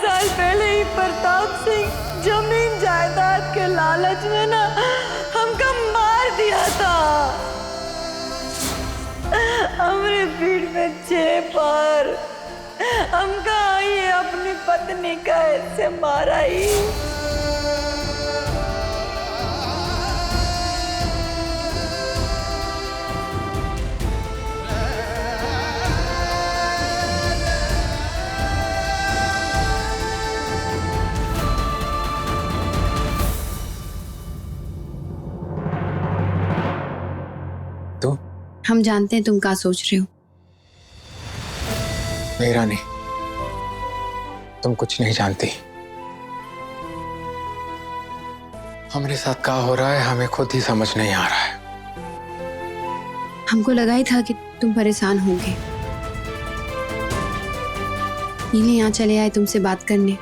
साल पहले ही प्रताप सिंह जमीन जायदाद के लालच में ना हमका मार दिया था। हमरे पीठ में 6 बार हमका ये अपनी पत्नी का ऐसे मारा ही। तो हम जानते हैं तुम क्या सोच रहे हो। नहीं रानी, तुम कुछ नहीं जानती। हमारे साथ क्या हो रहा है हमें खुद ही समझ नहीं आ रहा है। हमको लगा ही था कि तुम परेशान होंगे, इन्हें यहाँ चले आए तुमसे बात करने।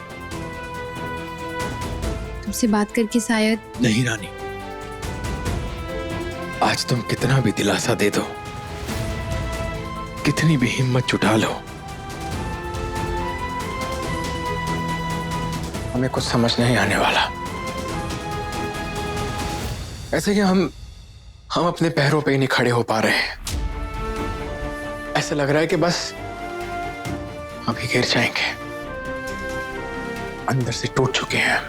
तुमसे बात करके शायद। नहीं रानी, आज तुम कितना भी दिलासा दे दो, कितनी भी हिम्मत जुटा लो, हमें कुछ समझ नहीं आने वाला। ऐसे कि हम अपने पैरों पे ही नहीं खड़े हो पा रहे हैं। ऐसे लग रहा है कि बस अभी गिर जाएंगे, अंदर से टूट चुके हैं।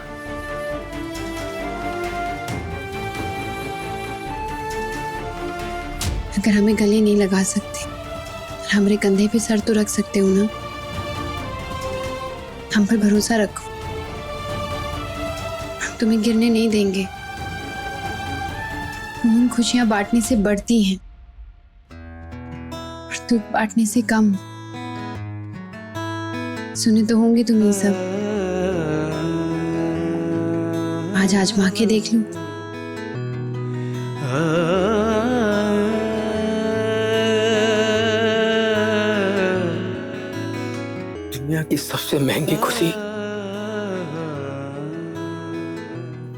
अगर हमें गले नहीं लगा सकते, हमारे कंधे पे सर तो रख सकते हो ना। हम पर भरोसा रखो, हम तुम्हें गिरने नहीं देंगे। खून खुशियां बांटने से बढ़ती हैं और दुख बांटने से कम। सुने तो होंगे तुम ये सब, आज आजमा के देख लो। दुनिया की सबसे महंगी खुशी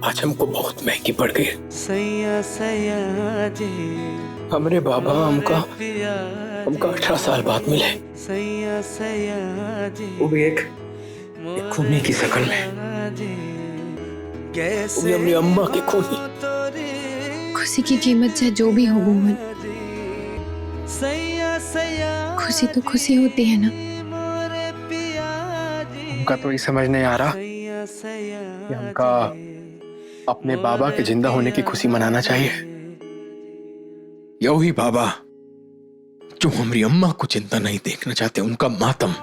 आज हमको बहुत महंगी पड़ गई। हमारे बाबा हमका 18 साल बाद मिले, वो भी एक खूनी की शक्ल में, वो भी अपनी अम्मा की खूनी। खुशी की कीमत चाहे जो भी हो भुवन, खुशी तो खुशी होती है ना। हमका तो ये समझ नहीं आ रहा कि हमका अपने बाबा के जिंदा होने की खुशी मनाना चाहिए, या वही बाबा जो हमारी अम्मा को जिंदा नहीं देखना चाहते, उनका मातम।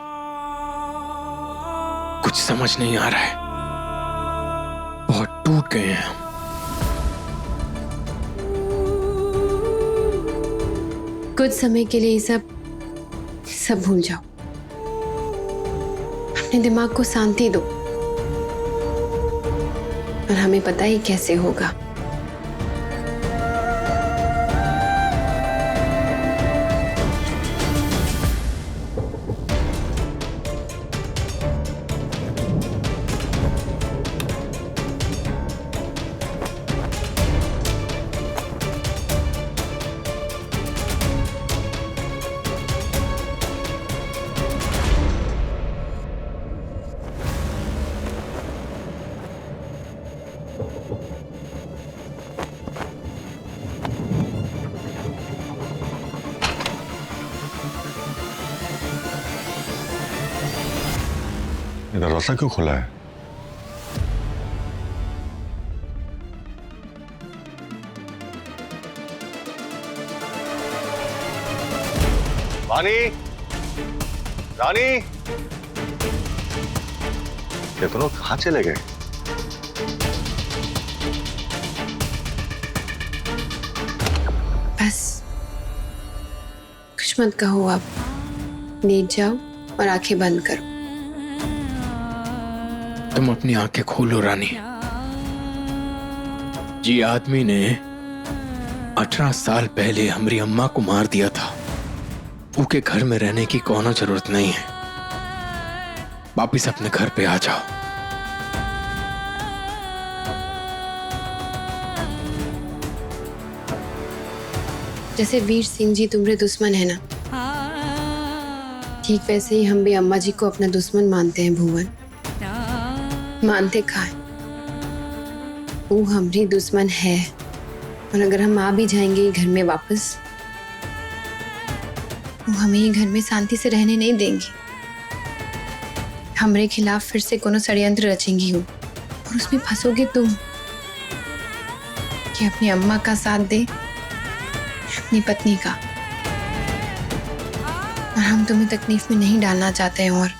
कुछ समझ नहीं आ रहा है, बहुत टूट गए हैं हम। कुछ समय के लिए सब भूल जाओ, अपने दिमाग को शांति दो, और हमें पता ही कैसे होगा। ये दरवाजा क्यों खुला है? रानी, रानी, ये दोनों कहाँ चले गए? बस कुछ मत कहो, आप लेट जाओ और आंखें बंद करो। तुम अपनी आंखें खोलो रानी। जी आदमी ने 18 साल पहले हमारी अम्मा को मार दिया था। उनके घर में रहने की कोनो जरूरत नहीं है, वापिस अपने घर पे आ जाओ। जैसे वीर सिंह जी तुम्हारे दुश्मन है ना, ठीक वैसे ही हम भी अम्मा जी को अपना दुश्मन मानते हैं भुवन। मानते कहा है वो हमारी दुश्मन है, और अगर हम आ भी जाएंगे घर में वापस, वो हमें ही घर में शांति से रहने नहीं देंगी। हमारे खिलाफ फिर से कोनो षड्यंत्र रचेंगी वो, और उसमें फंसोगे तुम कि अपनी अम्मा का साथ दे, अपनी पत्नी का। और हम तुम्हें तकलीफ में नहीं डालना चाहते हैं। और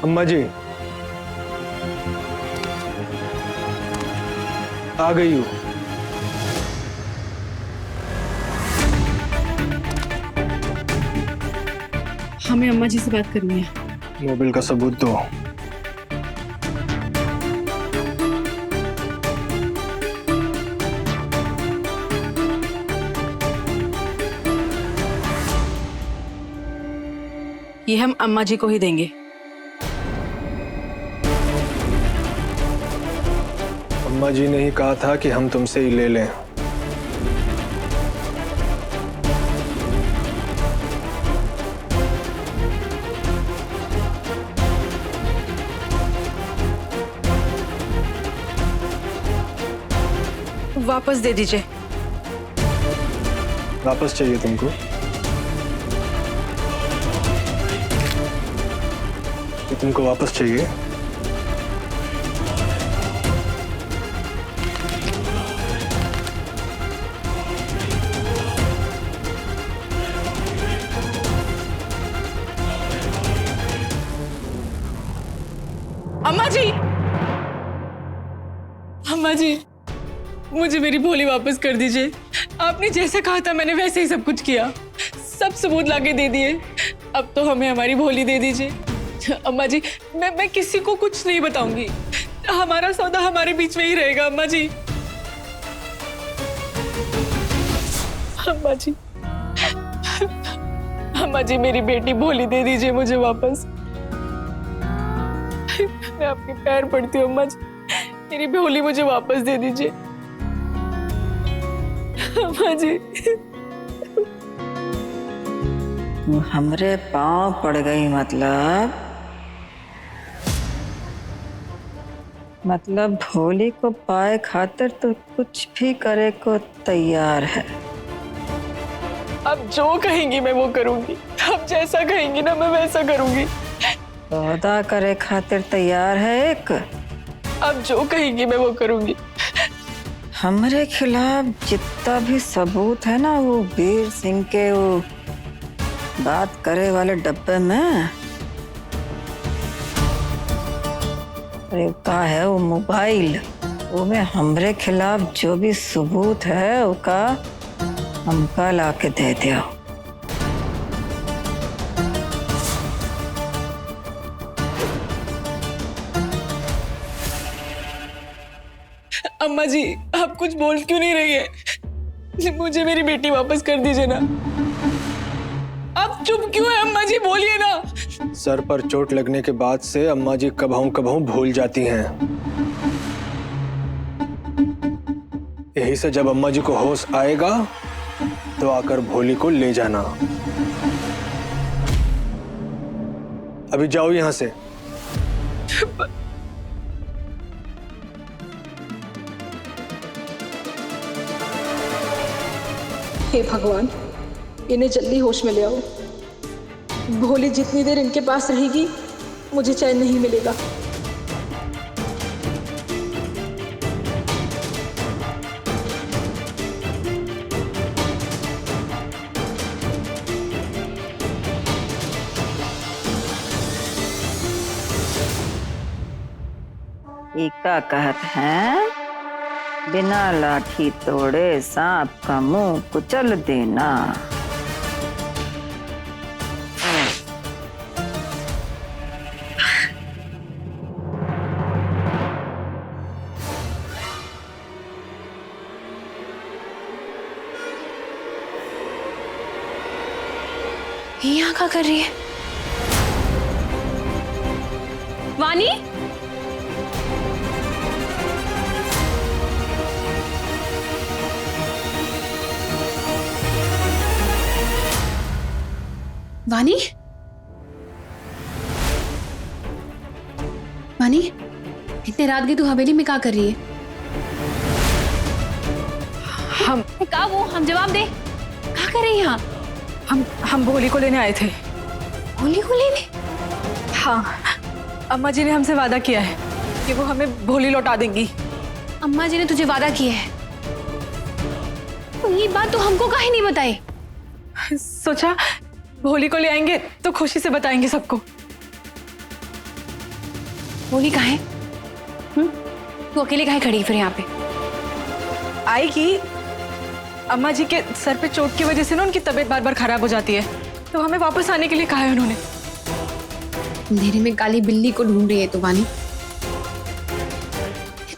अम्मा जी आ गई हूँ। हमें अम्मा जी से बात करनी है। मोबाइल का सबूत दो। ये हम अम्मा जी को ही देंगे। अम्मा जी ने ही कहा था कि हम तुमसे ही ले लें। वापस दे दीजिए। वापस चाहिए तुमको? तो तुमको वापस चाहिए? अम्मा जी, अम्मा जी, मुझे मेरी भोली वापस कर दीजिए। आपने जैसा कहा था मैंने वैसे ही सब कुछ किया, सब सबूत लाके दे दिए। अब तो हमें हमारी भोली दे दीजिए। अम्मा जी, मैं किसी को कुछ नहीं बताऊंगी। हमारा सौदा हमारे बीच में ही रहेगा अम्मा जी। अम्मा जी, अम्मा जी, मेरी बेटी भोली दे दीजिए मुझे वापस। मैं आपके पैर पड़ती हूँ अम्मा जी, मेरी भोली मुझे वापस दे दीजिए अम्मा जी। हमरे पाँव पड़ गई मतलब भोली को पाए खातिर तो कुछ भी करे को तैयार है। अब जो कहेंगी मैं वो करूंगी, अब जैसा कहेंगी ना मैं वैसा करूंगी। सौदा करे खातिर तैयार है एक। अब जो कहेंगी मैं वो करूंगी। हमरे खिलाफ जितना भी सबूत है ना वो वीर सिंह के वो बात करे वाले डब्बे में, अरे का है वो मोबाइल, वो में हमरे खिलाफ जो भी सबूत है उसका हमका लाके दे दिया। अम्मा जी, आप कुछ बोल क्यों नहीं रही है? मुझे मेरी बेटी वापस कर दीजिए ना। आप चुप क्यों है अम्मा जी, बोलिए ना। सर पर चोट लगने के बाद से अम्मा जी कभू भूल जाती हैं। यही से जब अम्मा जी को होश आएगा तो आकर भोली को ले जाना। अभी जाओ यहां से। हे भगवान, इन्हें जल्दी होश में ले आओ। भोली जितनी देर इनके पास रहेगी मुझे चैन नहीं मिलेगा। इका कहत हैं बिना लाठी तोड़े सांप का मुंह कुचल देना। ये यहाँ क्या कर रही है? वानी? वानी? वानी, इतने रात गई तू हवेली में क्या कर रही है? हम जवाब दे, क्या कर रही है यहाँ? हम भोली को लेने आए थे। होली को लेने? हाँ, अम्मा जी ने हमसे वादा किया है कि वो हमें भोली लौटा देंगी। अम्मा जी ने तुझे वादा किया है? तो ये बात तो हमको काहे नहीं बताई? सोचा भोली को ले आएंगे तो खुशी से बताएंगे सबको। होली कहाँ है? तू अकेले काहे खड़ी फिर यहाँ पे? आएगी। अम्मा जी के सर पे चोट की वजह से ना उनकी तबीयत बार बार खराब हो जाती है, तो हमें वापस आने के लिए कहा है उन्होंने। अंधेरे में काली बिल्ली को ढूंढ रही है तो वानी, ये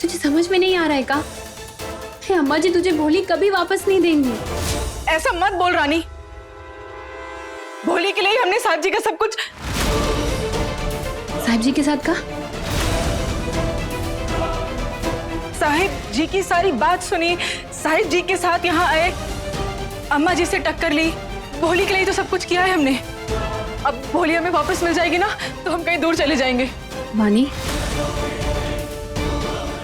तुझे समझ में नहीं आ रहा है का? अम्मा जी तुझे भोली कभी वापस नहीं देंगी। ऐसा मत बोल रानी, भोली के लिए हमने साहब जी का सब कुछ। साहिब जी के साथ का? साहिब जी की सारी बात सुनी, साहिब जी के साथ यहाँ आए, अम्मा जी से टक्कर ली, भोली के लिए तो सब कुछ किया है हमने। अब भोली हमें वापस मिल जाएगी ना तो हम कहीं दूर चले जाएंगे। वानी,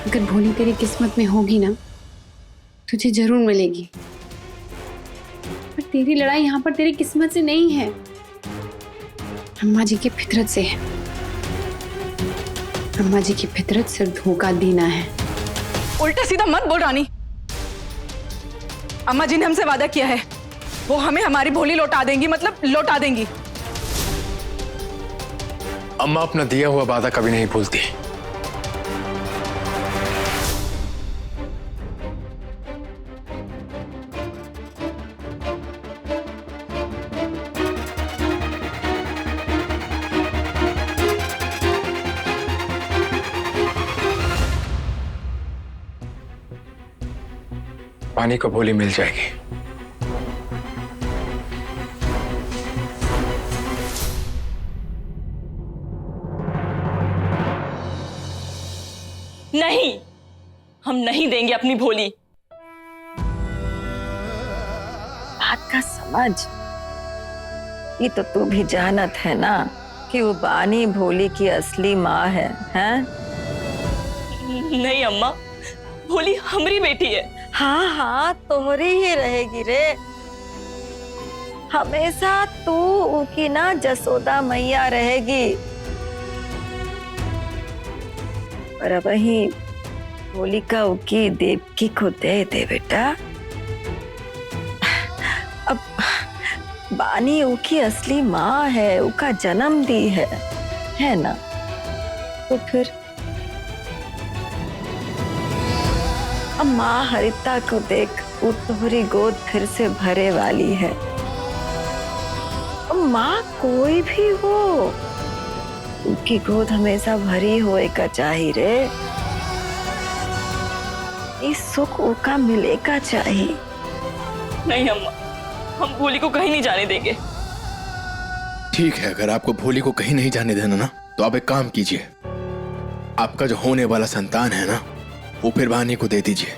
अगर भोली तेरी किस्मत में होगी ना तुझे जरूर मिलेगी, पर तेरी लड़ाई यहाँ पर तेरी किस्मत से नहीं है, अम्मा जी की फितरत से है। अम्मा जी की फितरत सिर्फ धोखा देना है। उल्टा सीधा मत बोल रानी, अम्मा जी ने हमसे वादा किया है वो हमें हमारी भोली लौटा देंगी, मतलब लौटा देंगी। अम्मा अपना दिया हुआ वादा कभी नहीं भूलती। पानी को भोली मिल जाएगी। नहीं, हम नहीं देंगे अपनी भोली। बात का समझ, ये तो तू भी जानत है ना कि वो बानी भोली की असली माँ है, हैं? नहीं अम्मा, भोली हमारी बेटी है। हाँ हाँ, तोहरी ही रहेगी रे। हमेशा तू उनकी ना जसोदा मैया रहेगी। पर वही भोली का उकी देवकी को दे दे बेटा। अब बानी उकी असली माँ है, उका जन्म दी है ना? तो फिर अब माँ हरिता को देख, वो तोहरी गोद फिर से भरे वाली है। अब माँ कोई भी हो, उनकी गोद हमेशा भरी होए का चाहिए रे। इस सुख उका मिलेगा चाहिए। नहीं अम्मा, हम भोली को कहीं नहीं जाने देंगे। ठीक है, अगर आपको भोली को कहीं नहीं जाने देना ना तो आप एक काम कीजिए, आपका जो होने वाला संतान है ना वो फिर बानी को दे दीजिए।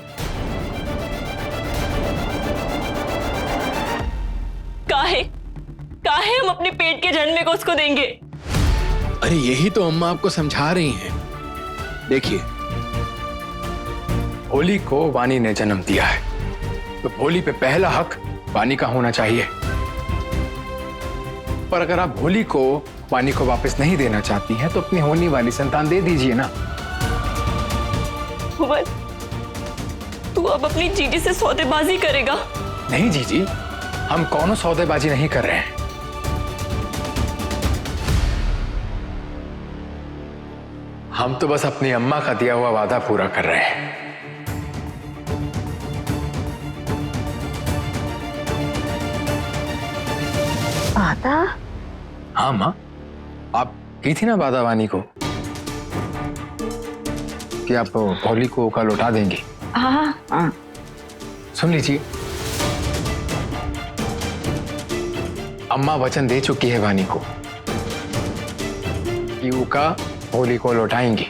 काहे हम अपने पेट के जन्मे को उसको देंगे? अरे यही तो अम्मा आपको समझा रही हैं। देखिए, भोली को वानी ने जन्म दिया है तो भोली पे पहला हक वानी का होना चाहिए। पर अगर आप भोली को वानी को वापस नहीं देना चाहती हैं तो अपनी होने वाली संतान दे दीजिए ना। तू अब अपनी जीजी से सौदेबाजी करेगा? नहीं जीजी, हम कौनो सौदेबाजी नहीं कर रहे हैं। हम तो बस अपनी अम्मा का दिया हुआ वादा पूरा कर रहे हैं। वादा? हाँ माँ, आप की थी ना वादा वानी को कि आप भोली को का लौटा देंगी। हाँ। सुन लीजिए, अम्मा वचन दे चुकी है वानी को कि उका होली को लौटाएंगी।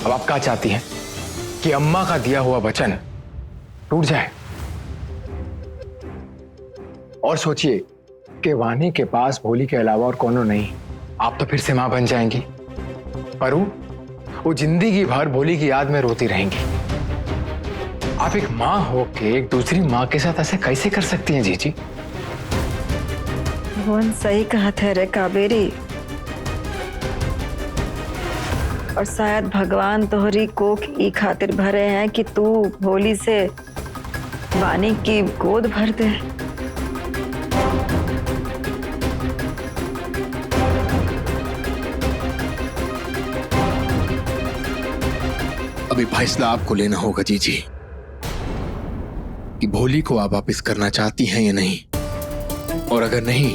अब आप क्या चाहती हैं कि अम्मा का दिया हुआ वचन टूट जाए? और सोचिए कि वानी के पास भोली के अलावा और कोनो नहीं, आप तो फिर से मां बन जाएंगी। पर वो जिंदगी भर भोली की याद में रोती रहेंगी। आप एक मां होके एक दूसरी मां के साथ ऐसे कैसे कर सकती हैं जीजी? भुवन सही कहा थे रे कावेरी। और शायद भगवान तोहरी कोख ई खातिर भरे हैं कि तू भोली से वानी की गोद भर दे। अभी फैसला आपको लेना होगा जीजी कि भोली को आप वापस करना चाहती हैं या नहीं, और अगर नहीं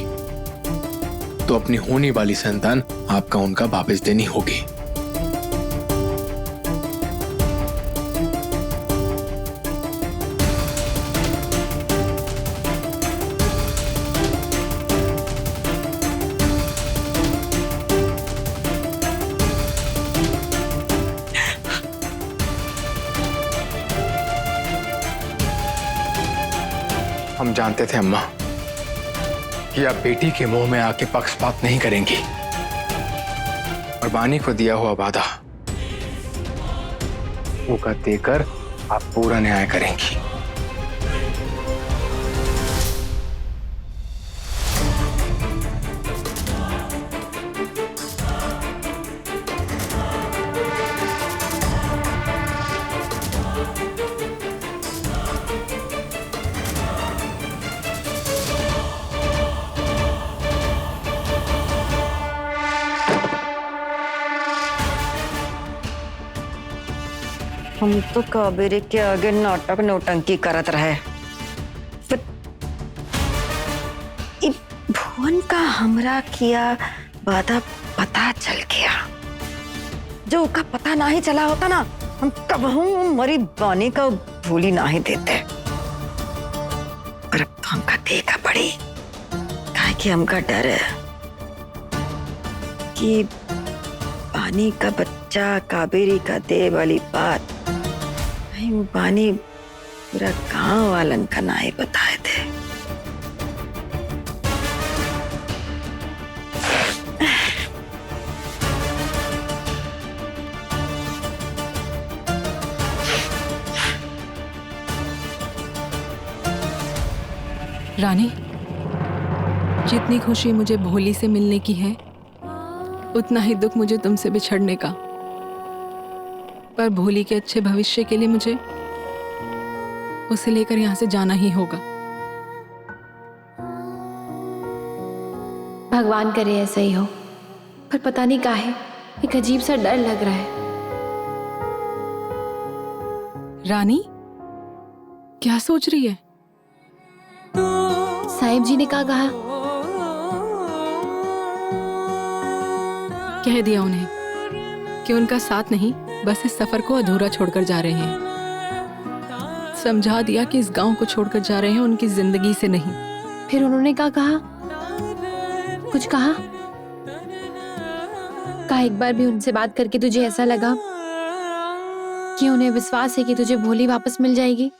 तो अपनी होने वाली संतान आपका उनका वापस देनी होगी। हम जानते थे अम्मा कि आप बेटी के मुंह में आके पक्षपात नहीं करेंगी और वानी को दिया हुआ वादा वो का देकर आप पूरा न्याय करेंगी। हम तो कावेरी के आगे नाटक नौटंकी करत रहे। फिर भुवन का हमरा किया वादा पता चल गया। जो का पता ना ही चला होता ना, हम कबहू मरी वानी का भूली ना ही देते। पर अब तो हमका देखा पड़ी, काहे कि हमका डर है कि वानी का बच्चा कावेरी का दे वाली बात वानी पूरा गांव वालन का ना ही बताए थे। रानी, जितनी खुशी मुझे भोली से मिलने की है उतना ही दुख मुझे तुमसे बिछड़ने का। पर भोली के अच्छे भविष्य के लिए मुझे उसे लेकर यहाँ से जाना ही होगा। भगवान करे ऐसा ही हो, पर पता नहीं काहे एक अजीब सा डर लग रहा है। रानी, क्या सोच रही है? साहिब जी ने क्या कहा? कह दिया उन्हें कि उनका साथ नहीं, बस इस सफर को अधूरा छोड़कर जा रहे हैं। समझा दिया कि इस गांव को छोड़कर जा रहे हैं, उनकी जिंदगी से नहीं। फिर उन्होंने क्या कहा? कुछ कहा? एक बार भी उनसे बात करके तुझे ऐसा लगा कि उन्हें विश्वास है कि तुझे भोली वापस मिल जाएगी?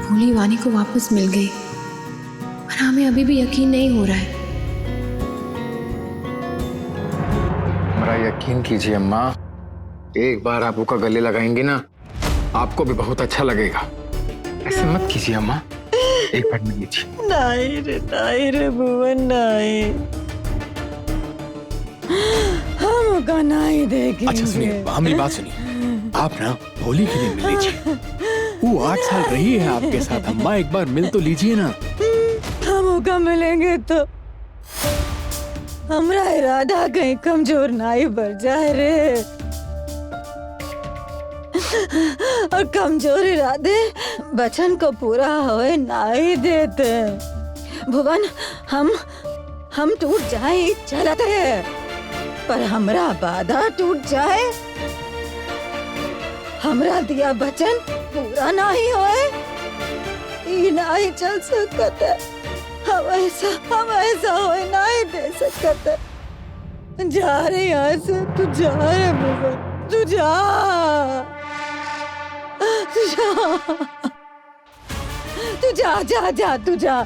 भोली वानी को वापस मिल गई, पर हमें अभी भी यकीन नहीं हो रहा है। मेरा यकीन कीजिए अम्मा, एक बार आप उसका गले लगाएंगे ना, आपको भी बहुत अच्छा लगेगा। ऐसे मत कीजिए अम्मा, एक बार मिल लीजिए। नहीं रे भुवन, नहीं। हमका नहीं देगी। अच्छा सुनिए, हमारी बात सुनिए। आप ना होली के दिन मिल लीजिए। वो 8 साल रही है आपके साथ, अम्मा एक बार मिल तो लीजिए ना। हमका मिलेंगे तो हमरा इरादा कहीं कमजोर नहीं बढ़ जाए रे। और कमजोर इरादे बचन को पूरा होए नहीं देते। भुवन, हम टूट जाए चलते है, पर हमरा वादा टूट जाए, हमरा दिया वचन पूरा नहीं होए, ये नहीं चल सकता। हम ऐसा होए नहीं दे सकते। जा रे यहाँ से, तू जा रे भुवन, तू जा, तू जा, तू जा, जा, जा, तू जा।